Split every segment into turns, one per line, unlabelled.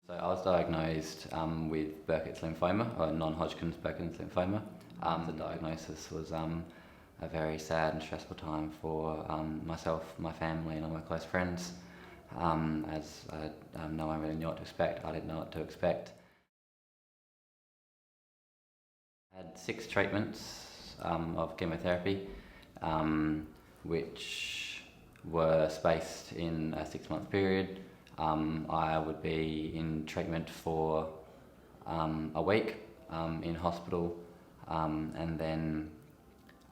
So I was diagnosed with Burkitt's lymphoma, or non-Hodgkin's Burkitt's lymphoma. The diagnosis was a very sad and stressful time for myself, my family and all my close friends, as no one really knew what to expect. I didn't know what to expect. I had 6 treatments of chemotherapy, which were spaced in a 6-month period. I would be in treatment for a week in hospital, and then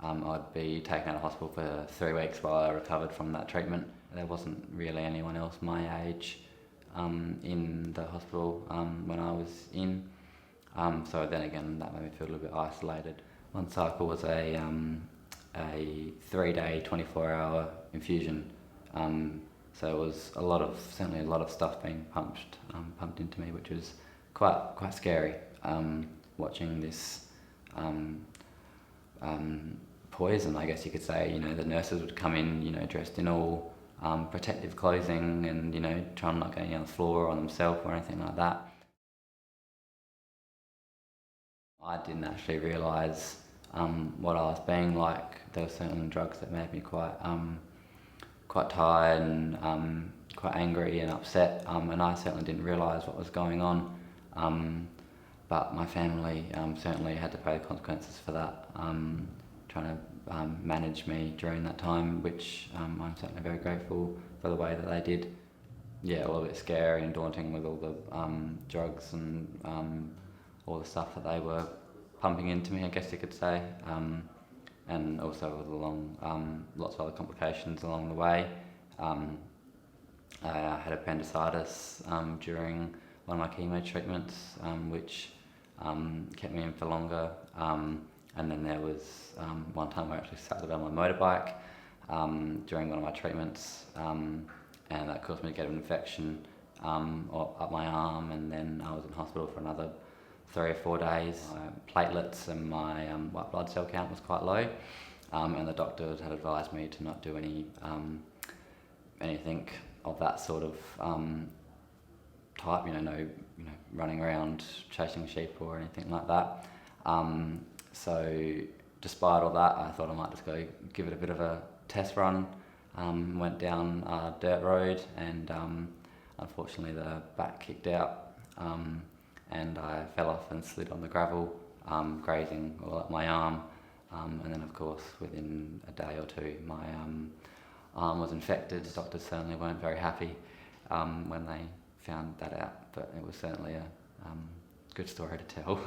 I'd be taken out of hospital for 3 weeks while I recovered from that treatment. There wasn't really anyone else my age in the hospital when I was in, so then again that made me feel a little bit isolated. One cycle was a 3-day, 24-hour infusion. So it was certainly a lot of stuff being pumped into me, which was quite scary. Watching this poison, I guess you could say. You know, the nurses would come in, dressed in all protective clothing, and trying not get on the floor or on themselves or anything like that. I didn't actually realise what I was being like. There were certain drugs that made me quite tired and quite angry and upset, and I certainly didn't realise what was going on. But my family certainly had to pay the consequences for that, trying to manage me during that time, which I'm certainly very grateful for the way that they did. Yeah, a little bit scary and daunting with all the drugs and all the stuff that they were pumping into me, I guess you could say. And also with lots of other complications along the way. I had appendicitis during one of my chemo treatments, which kept me in for longer. And then there was one time where I actually sat on my motorbike during one of my treatments, and that caused me to get an infection up my arm, and then I was in hospital for another 3 or 4 days. My platelets and my white blood cell count was quite low, and the doctors had advised me to not do anything of that sort of type. No running around chasing sheep or anything like that. So despite all that, I thought I might just go give it a bit of a test run. Went down a dirt road, and unfortunately the back kicked out. And I fell off and slid on the gravel, grazing all up my arm. And then, of course, within a day or two, my arm was infected. The doctors certainly weren't very happy when they found that out, but it was certainly a good story to tell.